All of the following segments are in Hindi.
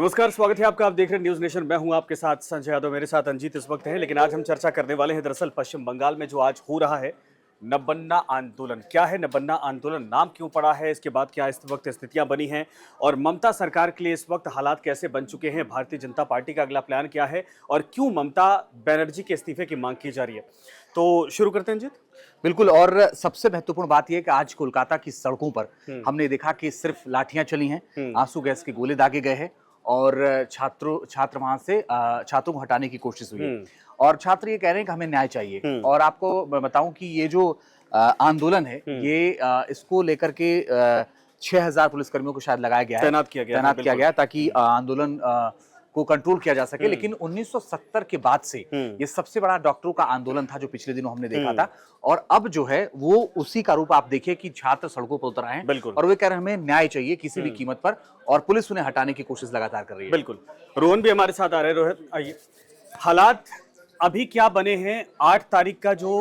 नमस्कार, स्वागत है आपका। आप देख रहे हैं न्यूज नेशन। मैं हूं आपके साथ संजय यादव, मेरे साथ अंजीत इस वक्त है। लेकिन आज हम चर्चा करने वाले हैं दरअसल पश्चिम बंगाल में जो आज हो रहा है नब्बन्ना आंदोलन। क्या है नब्बन्ना आंदोलन, नाम क्यों पड़ा है, इसके बाद क्या इस वक्त स्थितियां बनी हैं और ममता सरकार के लिए इस वक्त हालात कैसे बन चुके हैं, भारतीय जनता पार्टी का अगला प्लान क्या है और क्यों ममता बनर्जी के इस्तीफे की मांग की जा रही है। तो शुरू करते हैं अंजीत। बिल्कुल। और सबसे महत्वपूर्ण बात यह है कि आज कोलकाता की सड़कों पर हमने देखा कि सिर्फ लाठियां चली हैं, आंसू गैस के गोले दागे गए हैं और छात्र वहां से छात्रों को हटाने की कोशिश हुई है। और छात्र ये कह रहे हैं कि हमें न्याय चाहिए। और आपको मैं बताऊं कि ये जो आंदोलन है ये इसको लेकर के 6000 पुलिसकर्मियों को शायद लगाया गया है, तैनात किया गया ताकि आंदोलन को कंट्रोल किया जा सके। लेकिन 1970 के बाद से ये सबसे बड़ा डॉक्टरों का आंदोलन था जो पिछले दिनों हमने देखा था। और अब जो है वो उसी का रूप आप देखिए कि छात्र सड़कों पर उतर आए हैं और वे कह रहे हैं हमें न्याय चाहिए किसी भी कीमत पर, और पुलिस उन्हें हटाने की कोशिश लगातार कर रही है। बिल्कुल। रोहन भी हमारे साथ आ रहे हैं। रोहन, आइए। हालात अभी क्या बने हैं? 8 तारीख का जो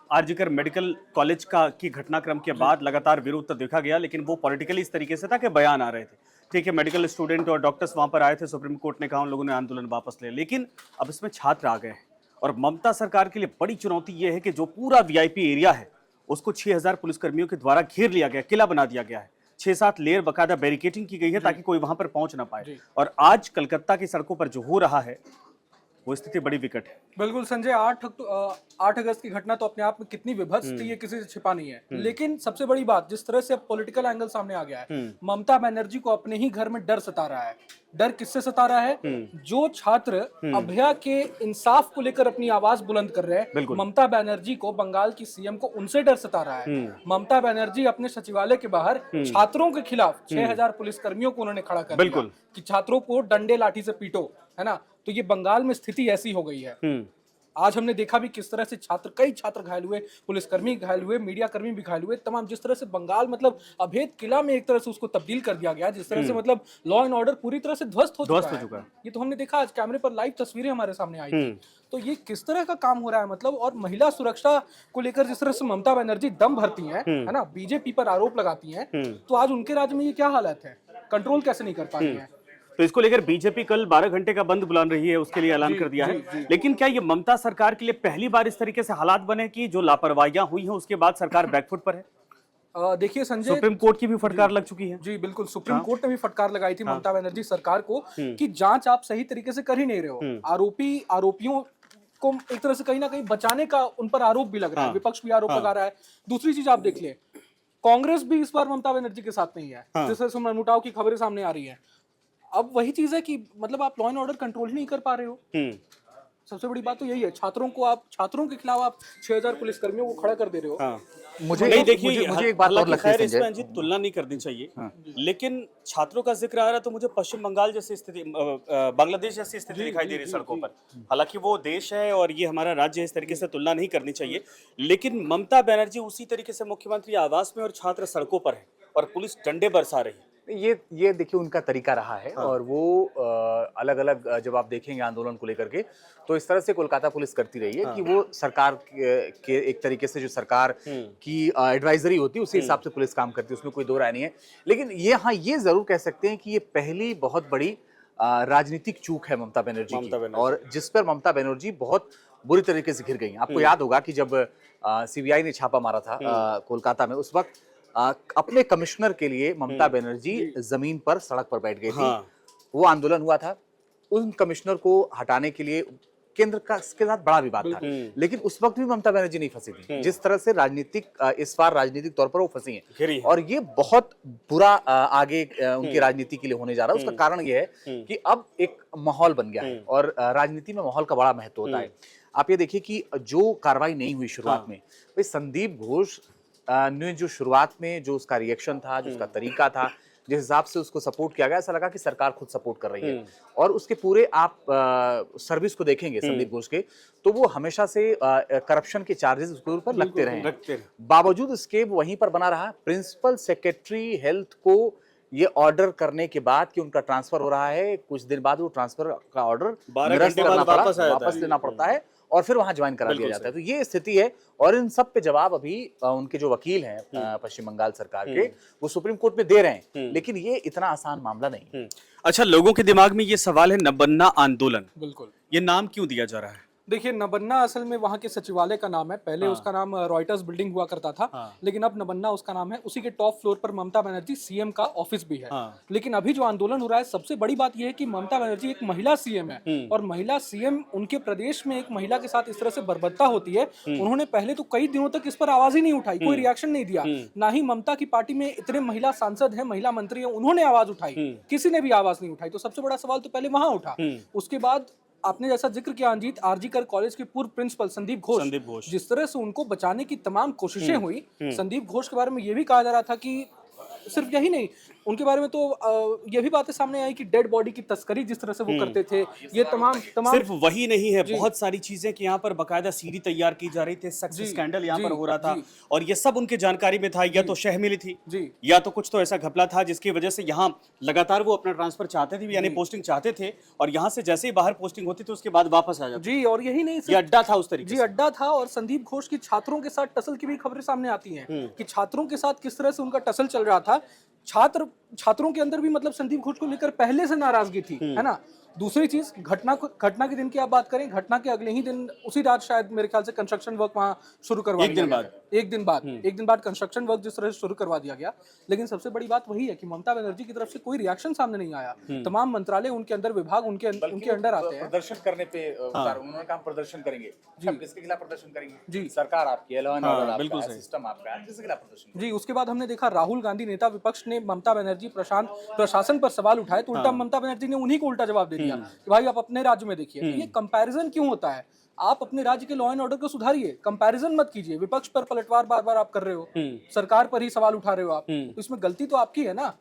आरजीकर मेडिकल कॉलेज का की घटनाक्रम के बाद लगातार विरोध तो देखा गया, लेकिन वो पॉलिटिकली इस तरीके से था कि बयान आ रहे थे। ठीक है, मेडिकल स्टूडेंट और डॉक्टर्स वहां पर आए थे, सुप्रीम कोर्ट ने कहा उन लोगों ने आंदोलन वापस ले, लेकिन अब इसमें छात्र आ गए हैं। और ममता सरकार के लिए बड़ी चुनौती यह है कि जो पूरा वीआईपी एरिया है उसको 6000 पुलिसकर्मियों के द्वारा घेर लिया गया, किला बना दिया गया है। 6-7 लेयर बकायदा बैरिकेडिंग की गई है ताकि कोई वहां पर पहुंच ना पाए। और आज कलकत्ता की सड़कों पर जो हो रहा है वो स्थिति बड़ी विकट है। बिल्कुल संजय, 8 अगस्त की घटना तो अपने आप में कितनी विभत्स थी ये किसी से छिपा नहीं है। लेकिन सबसे बड़ी बात, जिस तरह से अब पॉलिटिकल एंगल सामने आ गया है, ममता बनर्जी को अपने ही घर में डर सता रहा है। डर किससे सता रहा है? जो छात्र अभया के इंसाफ को लेकर अपनी आवाज बुलंद कर रहे हैं, ममता बनर्जी को, बंगाल की सीएम को, उनसे डर सता रहा है। ममता बनर्जी अपने सचिवालय के बाहर छात्रों के खिलाफ 6000 पुलिसकर्मियों को उन्होंने खड़ा कर दिया कि छात्रों को डंडे लाठी से पीटो, है ना। तो ये बंगाल में स्थिति ऐसी हो गई है। आज हमने देखा भी किस तरह से कई छात्र घायल हुए, पुलिसकर्मी घायल हुए, मीडिया कर्मी भी घायल हुए। तमाम जिस तरह से बंगाल मतलब अभेद किला में एक तरह से उसको तब्दील कर दिया गया, जिस तरह से मतलब लॉ एंड ऑर्डर पूरी तरह से ध्वस्त हो चुका है। ये तो हमने देखा, आज कैमरे पर लाइव तस्वीरें हमारे सामने आई थी। तो ये किस तरह का काम हो रहा है मतलब। और महिला सुरक्षा को लेकर जिस तरह से ममता बनर्जी दम भरती है ना, बीजेपी पर आरोप लगाती है, तो आज उनके राज्य में ये क्या हालत है, कंट्रोल कैसे नहीं कर पा रही है। तो इसको लेकर बीजेपी कल 12 घंटे का बंद बुला रही है, उसके लिए ऐलान कर दिया है। लेकिन क्या ये ममता सरकार के लिए पहली बार इस तरीके से हालात बने कि जो लापरवाहियां हुई हैं उसके बाद सरकार बैकफुट पर है? देखिए संजय, सुप्रीम कोर्ट की भी फटकार लग चुकी है। जी बिल्कुल, सुप्रीम कोर्ट ने भी फटकार लगाई थी ममता बनर्जी सरकार को कि जांच आप सही तरीके से कर ही नहीं रहे हो। आरोपियों को एक तरह से कहीं ना कहीं बचाने का उन पर आरोप भी लग रहा है, विपक्ष भी आरोप लगा रहा है। दूसरी चीज आप देख ले, कांग्रेस भी इस बार ममता बनर्जी के साथ नहीं है, जिस तरह से मनमुटाव की खबरें सामने आ रही है। अब वही चीज है कि मतलब आप लॉ एंड ऑर्डर कंट्रोल ही नहीं कर पा रहे हो। सबसे बड़ी बात तो यही है, छात्रों के खिलाफ आप 6000 पुलिसकर्मियों को खड़ा कर दे रहे हो। मुझे एक बात और लगती है इसमें अंजीत, तुलना नहीं करनी चाहिए। लेकिन छात्रों का जिक्र आ रहा है तो मुझे पश्चिम बंगाल जैसी स्थिति, बांग्लादेश जैसी स्थिति दिखाई दे रही है सड़कों पर। हालांकि वो देश है और ये हमारा राज्य है, इस तरीके से तुलना नहीं करनी चाहिए। लेकिन ममता बनर्जी उसी तरीके से मुख्यमंत्री आवास में और छात्र सड़कों पर है और पुलिस डंडे बरसा रही है। ये देखिए उनका तरीका रहा है। और वो अलग अलग जब आप देखेंगे आंदोलन को लेकर के, तो इस तरह से कोलकाता पुलिस करती रही है कि वो सरकार के एक तरीके से जो सरकार की एडवाइजरी होती है उसी हिसाब से पुलिस काम करती है, उसमें कोई दो राय नहीं है। लेकिन ये जरूर कह सकते हैं कि ये पहली बहुत बड़ी राजनीतिक चूक है ममता बनर्जी की, और जिस पर ममता बनर्जी बहुत बुरी तरीके से घिर गई। आपको याद होगा कि जब सीबीआई ने छापा मारा था कोलकाता में, उस वक्त अपने कमिश्नर के लिए ममता बनर्जी जमीन पर, सड़क पर बैठ गई थी। वो आंदोलन हुआ था, उन कमिश्नर को हटाने के लिए केंद्र का इसके साथ बड़ा विवाद था। लेकिन उस वक्त भी ममता बनर्जी नहीं फंसी थी जिस तरह से इस बार राजनीतिक तौर पर वो फंसी हैं। और ये बहुत बुरा आगे उनकी राजनीति के लिए होने जा रहा है। उसका कारण ये है कि अब एक माहौल बन गया है और राजनीति में माहौल का बड़ा महत्व होता है। आप ये देखिए कि जो कार्रवाई नहीं हुई शुरुआत में, भाई संदीप घोष ने जो शुरुआत में जो उसका रिएक्शन था, जो उसका तरीका था, जिस हिसाब से उसको सपोर्ट किया गया, ऐसा लगा कि सरकार खुद सपोर्ट कर रही है। और उसके पूरे आप सर्विस को देखेंगे संदीप घोष के, तो वो हमेशा से करप्शन के चार्जेस उसके ऊपर लगते रहे। बावजूद इसके वो वहीं पर बना रहा। प्रिंसिपल सेक्रेटरी हेल्थ को ये ऑर्डर करने के बाद कि उनका ट्रांसफर हो रहा है, कुछ दिन बाद वो ट्रांसफर का ऑर्डर वापस लेना पड़ता है और फिर वहां ज्वाइन करा दिया जाता है। तो ये स्थिति है। और इन सब पे जवाब अभी उनके जो वकील हैं पश्चिम बंगाल सरकार के, वो सुप्रीम कोर्ट में दे रहे हैं। लेकिन ये इतना आसान मामला नहीं। अच्छा, लोगों के दिमाग में ये सवाल है, नबन्ना आंदोलन, बिल्कुल। ये नाम क्यों दिया जा रहा है? देखिए, नबन्ना असल में वहाँ के सचिवालय का नाम है। पहले उसका नाम रॉयटर्स बिल्डिंग हुआ करता था, लेकिन अब नबन्ना उसका नाम है। उसी के टॉप फ्लोर पर ममता बनर्जी सीएम का ऑफिस भी है। लेकिन अभी जो आंदोलन हो रहा है, सबसे बड़ी बात यह है कि ममता बनर्जी एक महिला सीएम है, और महिला सीएम, उनके प्रदेश में एक महिला के साथ इस तरह से बर्बरता होती है। उन्होंने पहले तो कई दिनों तक इस पर आवाज ही नहीं उठाई, कोई रिएक्शन नहीं दिया। ना ही ममता की पार्टी में इतने महिला सांसद हैं, महिला मंत्री हैं, उन्होंने आवाज उठाई, किसी ने भी आवाज नहीं उठाई। तो सबसे बड़ा सवाल तो पहले वहां उठा। उसके बाद आपने जैसा जिक्र किया अंजीत, आरजी कर कॉलेज के पूर्व प्रिंसिपल संदीप घोष, जिस तरह से उनको बचाने की तमाम कोशिशें हुई। संदीप घोष के बारे में यह भी कहा जा रहा था कि सिर्फ यही नहीं, उनके बारे में तो ये भी बातें सामने आई कि डेड बॉडी की तस्करी जिस तरह से वो करते थे, ये तमाम सिर्फ वही नहीं है, बहुत सारी चीजें कि यहाँ पर बकायदा सीडी तैयार की जा रही थी, सेक्स स्कैंडल यहाँ पर हो रहा था, और ये सब उनके जानकारी में था। या तो शह मिली थी, या तो कुछ तो ऐसा घपला था जिसकी वजह से यहाँ लगातार वो अपना ट्रांसफर चाहते थे, यानी पोस्टिंग चाहते थे, और यहाँ से जैसे ही बाहर पोस्टिंग होती थी उसके बाद वापस आ जाते। जी, और यही नहीं, ये अड्डा था उस तरीके जी, अड्डा था। और संदीप घोष की छात्रों के साथ टसल की भी खबरें सामने आती हैं कि छात्रों के साथ किस तरह से उनका टसल चल रहा था। छात्रों के अंदर भी मतलब संदीप घोष को लेकर पहले से नाराजगी थी, है ना। दूसरी चीज, घटना के दिन की आप बात करें, घटना के अगले ही दिन, उसी रात शायद मेरे ख्याल से कंस्ट्रक्शन वर्क वहां शुरू करवा दिया गया। एक दिन बाद कंस्ट्रक्शन वर्क जिस तरह से शुरू करवा दिया गया। लेकिन सबसे बड़ी बात वही है कि ममता बनर्जी की तरफ से कोई रिएक्शन सामने नहीं आया। तमाम मंत्रालय, उनके अंदर विभाग उनके अंडर आते हैं। प्रदर्शन करने पे उन्होंने कहा प्रदर्शन करेंगे, हम किसके खिलाफ प्रदर्शन करेंगे? जी, सरकार आपकी है, लॉ एंड ऑर्डर आपका है, सिस्टम आपका है, किसके खिलाफ प्रदर्शन? जी, उसके बाद हमने देखा राहुल गांधी, नेता विपक्ष, ने ममता बनर्जी प्रशासन पर सवाल उठाए, तो उल्टा ममता बनर्जी ने उन्हीं को उल्टा जवाब दे दिया कि भाई आप अपने राज्य में देखिए। ये कंपैरिजन क्यों होता है? आप अपने राज्य के लॉ एंड ऑर्डर को सुधारिए, कंपैरिजन मत कीजिए। विपक्ष पर पलटवार बार बार आप कर रहे हो, सरकार पर ही सवाल उठा रहे हो आप, तो इसमें गलती तो आपकी है ना।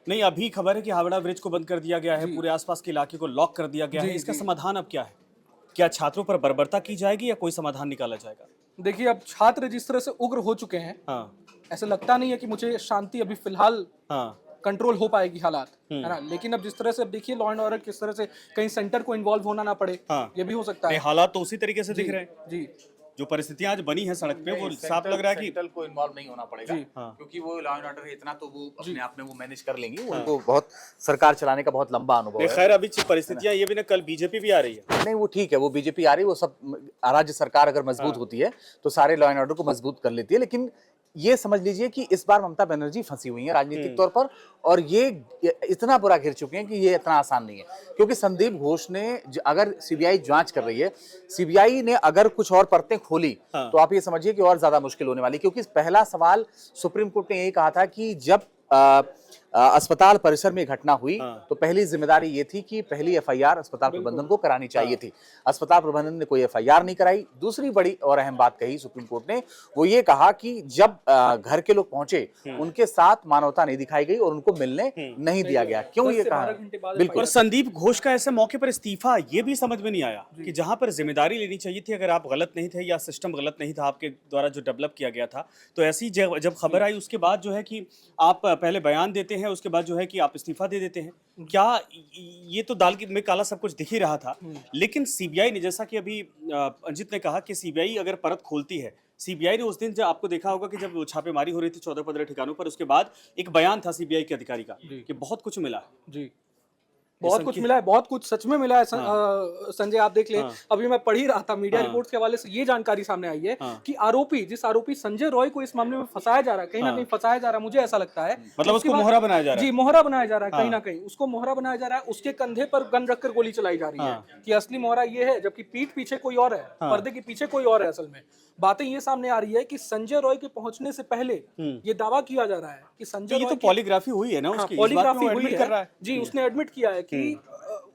नहीं, अभी खबर है कि हावड़ा ब्रिज को बंद कर दिया गया है, पूरे आसपास के इलाके को लॉक कर दिया गया है। इसका समाधान अब क्या है? क्या छात्रों पर बर्बरता की जाएगी या कोई समाधान निकाला जाएगा? देखिए, अब छात्र जिस तरह से उग्र हो चुके हैं, ऐसा लगता नहीं है कि मुझे शांति अभी फिलहाल कंट्रोल हो पाएगी हालात, है ना। लेकिन अब जिस तरह से, अब देखिए लॉ एंड ऑर्डर किस तरह से, कहीं सेंटर को इन्वॉल्व होना ना पड़े, ये भी हो सकता है। हालात तो उसी तरीके से दिख रहे हैं। जी, जो परिस्थितियां आज बनी है सड़क पे, वो साफ लग रहा है कि सेंट्रल को इन्वॉल्व नहीं होना पड़ेगा, क्योंकि वो लॉ एंड ऑर्डर है इतना, तो वो अपने आप में वो मैनेज कर लेंगे। उनको बहुत सरकार चलाने का बहुत लंबा अनुभव है। खैर, अभी परिस्थितियां ये भी ना, कल बीजेपी भी आ रही है। नहीं, वो ठीक है, वो बीजेपी आ रही है, वो सब राज्य सरकार अगर मजबूत होती है तो सारे लॉ एंड ऑर्डर को मजबूत कर लेती है। लेकिन ये समझ लीजिए कि इस बार ममता बनर्जी फंसी हुई है राजनीतिक तौर पर, और ये इतना बुरा घिर चुके हैं कि ये इतना आसान नहीं है। क्योंकि संदीप घोष ने, अगर सीबीआई जांच कर रही है, सीबीआई ने अगर कुछ और परतें खोली, तो आप ये समझिए कि और ज्यादा मुश्किल होने वाली। क्योंकि पहला सवाल सुप्रीम कोर्ट ने यही कहा था कि जब अस्पताल परिसर में घटना हुई, तो पहली जिम्मेदारी ये थी कि पहली एफआईआर अस्पताल प्रबंधन को करानी चाहिए थी। अस्पताल प्रबंधन ने कोई एफआईआर नहीं कराई। दूसरी बड़ी और अहम बात कही सुप्रीम कोर्ट ने, वो ये कहा कि जब घर के लोग पहुंचे, उनके साथ मानवता नहीं दिखाई गई और उनको मिलने नहीं दिया गया। क्यों ये कहा? बिल्कुल। और संदीप घोष का ऐसे मौके पर इस्तीफा, ये भी समझ में नहीं आया कि जहां पर जिम्मेदारी लेनी चाहिए थी, अगर आप गलत नहीं थे या सिस्टम गलत नहीं था आपके द्वारा जो डेवलप किया गया था, तो ऐसी जब खबर आई उसके बाद जो है कि आप पहले बयान देते हैं, उसके बाद जो है कि आप इस्तीफा दे देते हैं। क्या ये तो दाल में काला सब कुछ दिख ही रहा था। लेकिन सीबीआई ने, जैसा कि अभी अंजित ने कहा कि सीबीआई अगर परत खोलती है, सीबीआई ने उस दिन जब आपको देखा होगा कि जब छापेमारी हो रही थी 14-15 ठिकानों पर, उसके बाद एक बयान था सीबीआई के अधिकारी का कि बहुत कुछ मिला है। जी, बहुत कुछ मिला है, बहुत कुछ सच में मिला है। संजय, आप देख ले, अभी मैं पढ़ ही रहा था, मीडिया रिपोर्ट्स के हवाले से ये जानकारी सामने आई है कि जिस आरोपी संजय रॉय को इस मामले में फंसाया जा रहा है, कहीं ना कहीं फंसाया जा रहा है, मुझे ऐसा लगता है, मतलब उसको मोहरा बनाया जा रहा है। जी, मोहरा बनाया जा रहा है, कहीं ना कहीं उसको मोहरा बनाया जा रहा है। उसके कंधे पर गन रखकर गोली चलाई जा रही है कि असली मोहरा ये है, जबकि पीठ पीछे कोई और है, पर्दे के पीछे कोई और है। असल में बातें ये सामने आ रही है कि संजय रॉय के पहुंचने से पहले ये दावा किया जा रहा है कि संजय रॉय, ये तो पॉलीग्राफी हुई है ना उसकी, पॉलीग्राफी हुई है। जी, उसने एडमिट किया है कि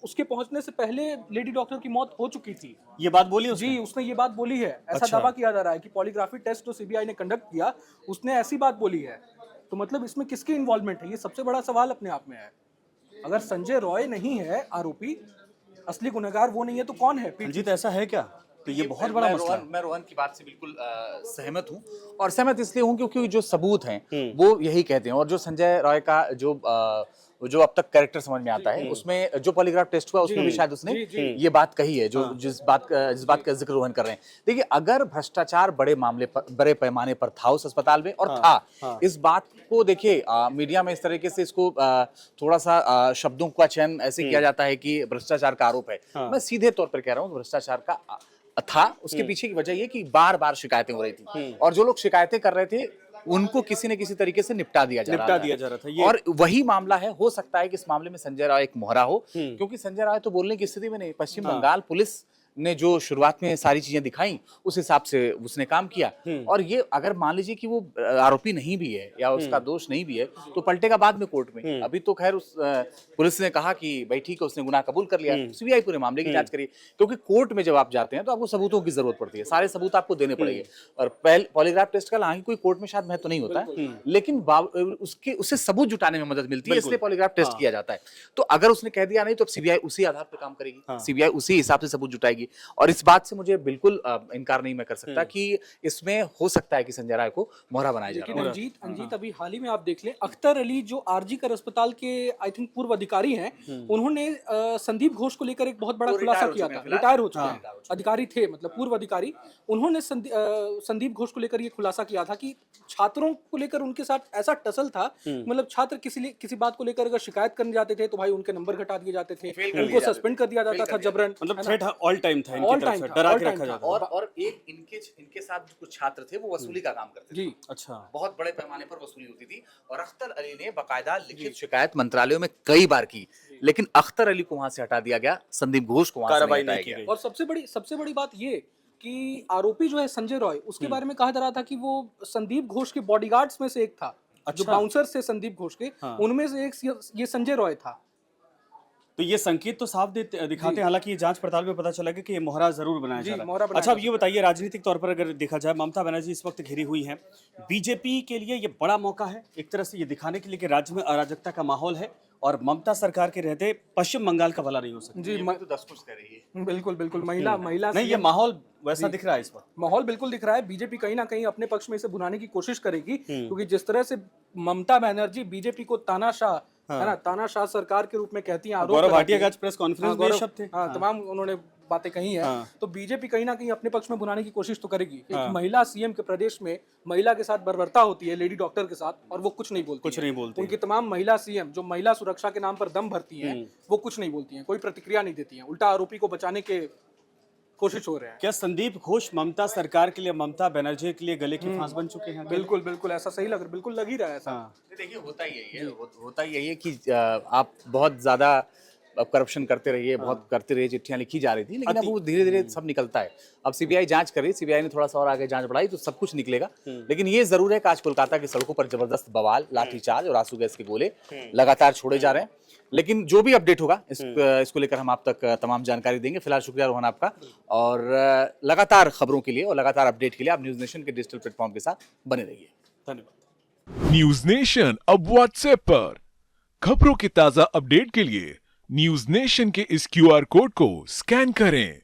उसके पहुंचने से पहले लेडी डॉक्टर की मौत हो चुकी थी। ये बात बोली उसने? जी, उसने ये बात बोली है। ऐसा दावा किया जा रहा है कि पॉलीग्राफी टेस्ट जो सीबीआई ने कंडक्ट किया, उसने ऐसी बात बोली है। तो मतलब इसमें किसकी इन्वॉल्वमेंट है, ये सबसे बड़ा सवाल अपने आप में है। अगर संजय रॉय नहीं है आरोपी, असली गुनहगार वो नहीं है, तो कौन है? जीत, ऐसा है क्या? तो ये बहुत बड़ा मसला है। मैं रोहन की बात से बिल्कुल सहमत हूँ, और सहमत इसलिए हूँ क्योंकि जो सबूत हैं वो यही कहते हैं। और जो संजय रॉय का जो जो अब तक कैरेक्टर समझ में आता है, उसमें जो पॉलीग्राफ टेस्ट हुआ उसमें भी शायद उसने ये बात कही है, जो जिस बात का जिक्र रोहन कर रहे हैं। देखिए, अगर भ्रष्टाचार बड़े पैमाने पर था उस अस्पताल में, और था, इस बात को देखिए मीडिया में इस तरीके से इसको थोड़ा सा शब्दों का चयन ऐसे किया जाता है कि भ्रष्टाचार का आरोप है। मैं सीधे तौर पर कह रहा हूँ भ्रष्टाचार का था। उसके पीछे की वजह ये कि बार बार शिकायतें हो रही थी, और जो लोग शिकायतें कर रहे थे उनको किसी न किसी तरीके से निपटा दिया जा रहा था। और वही मामला है, हो सकता है कि इस मामले में संजय राय एक मोहरा हो, क्योंकि संजय राय तो बोलने की स्थिति में नहीं। पश्चिम बंगाल पुलिस ने जो शुरुआत में सारी चीजें दिखाई उस हिसाब से उसने काम किया, और ये अगर मान लीजिए कि वो आरोपी नहीं भी है या उसका दोष नहीं भी है तो पलटेगा बाद में कोर्ट में। अभी तो खैर उस पुलिस ने कहा कि भाई ठीक है, उसने गुनाह कबूल कर लिया, सीबीआई पूरे मामले की जांच करिए, क्योंकि कोर्ट में जब आप जाते हैं तो आपको सबूतों की जरूरत पड़ती है, सारे सबूत आपको देने पड़ेंगे। और पॉलीग्राफ टेस्ट का हालांकि कोई कोर्ट में शायद महत्व नहीं होता है, लेकिन उससे सबूत जुटाने में मदद मिलती है, इसलिए पॉलीग्राफ टेस्ट किया जाता है। तो अगर उसने कह दिया नहीं तो सीबीआई उसी आधार पर काम करेगी, सीबीआई उसी हिसाब से सबूत जुटाएगी। और इस बात से मुझे बिल्कुल इनकार नहीं मैं कर सकता कि इसमें हो सकता है कि संजय राय को मोहरा बनाया जा रहा है। अंजीत अभी हाल ही में आप देख लें, अख्तर अली जो आरजी कर अस्पताल के आई थिंक पूर्व अधिकारी हैं, उन्होंने संदीप घोष को लेकर एक बहुत बड़ा खुलासा किया था। रिटायर हो चुके हैं, अधिकारी थे, मतलब पूर्व अधिकारी। उन्होंने संदीप घोष को लेकर ये खुलासा किया था कि छात्रों को लेकर उनके साथ ऐसा टसल था, मतलब छात्र किसी बात को लेकर अगर शिकायत करने जाते थे तो भाई उनके नंबर घटा दिए जाते थे, उनको सस्पेंड कर दिया जाता था जबरन। मतलब थ्रेट ऑल टाइम था, इनकी तरफ से डरा के रखा जाता था। और एक इनके साथ जो कुछ छात्र थे वो वसूली का काम करते थे जी। अच्छा, बहुत बड़े पैमाने पर वसूली होती थी, और अख्तर अली ने बाकायदा लिखित शिकायत मंत्रालयों में कई बार की, लेकिन अख्तर अली को वहां से हटा दिया गया, संदीप घोष को वहां से नहीं हटाया गया। और सबसे बड़ी बात ये कि आरोपी जो है संजय रॉय, उसके बारे में कहा जा रहा था कि वो संदीप घोष के बॉडीगार्ड्स में से एक था। जो बाउंसर से संदीप घोष के, उनमें से एक ये संजय रॉय था। तो ये संकेत तो साफ दिखाते हैं, हालांकि ये जांच पड़ताल में पता चला कि ये मोहरा जरूर बनाया जा रहा है। अच्छा, अब ये बताइए, राजनीतिक तौर पर अगर देखा जाए, ममता बनर्जी इस वक्त घिरी हुई हैं, बीजेपी के लिए ये बड़ा मौका है एक तरह से ये दिखाने के लिए कि राज्य में अराजकता का माहौल है, और ममता सरकार के रहते पश्चिम बंगाल का भला नहीं हो सकता। जी, तो 10 कुछ कह रही है। बिल्कुल महिला नहीं, ये माहौल वैसा दिख रहा है, इस वक्त माहौल बिल्कुल दिख रहा है। बीजेपी कहीं ना कहीं अपने पक्ष में इसे भुनाने की कोशिश करेगी, क्योंकि जिस तरह से ममता बनर्जी बीजेपी को तानाशाह है ना, तानाशाह सरकार के रूप में कहती हैं, आरोप गौरव भाटिया का प्रेस कॉन्फ्रेंस में शब्द थे, तमाम उन्होंने बातें कही हैं। तो बीजेपी कहीं ना कहीं अपने पक्ष में बुलाने की कोशिश तो करेगी। एक महिला सीएम के प्रदेश में महिला के साथ बर्बरता होती है, लेडी डॉक्टर के साथ, और वो कुछ नहीं बोलती। उनकी तमाम महिला सीएम जो महिला सुरक्षा के नाम पर दम भरती हैं, वो कुछ नहीं बोलती हैं, कोई प्रतिक्रिया नहीं देती हैं, उल्टा आरोपी को बचाने के कोशिश हो रहे हैं। क्या संदीप घोष ममता सरकार के लिए, ममता बनर्जी के लिए गले की फांस बन चुके हैं? बिल्कुल ऐसा सही बिल्कुल लग ही रहा है ऐसा। देखिए, होता ही यही है कि आप बहुत ज्यादा अब करप्शन करते रहिए, बहुत करते रहिए, चिट्ठियां लिखी जा रही थी, लेकिन अब वो धीरे धीरे सब निकलता है। अब सीबीआई जांच कर रही, सीबीआई ने थोड़ा सा और आगे जांच बढ़ाई तो सब कुछ निकलेगा। लेकिन ये जरूर है कि आज कोलकाता की सड़कों पर जबरदस्त बवाल, लाठीचार्ज और आंसू गैस के गोले लगातार छोड़े जा रहे हैं। लेकिन जो भी अपडेट होगा इसको लेकर हम आप तक तमाम जानकारी देंगे। फिलहाल शुक्रिया रोहन आपका, और लगातार खबरों के लिए और लगातार अपडेट के लिए आप न्यूज नेशन के डिजिटल प्लेटफॉर्म के साथ बने रहिए। धन्यवाद। न्यूज नेशन अब व्हाट्सएप पर खबरों के ताजा अपडेट के लिए न्यूज नेशन के इस QR कोड को स्कैन करें।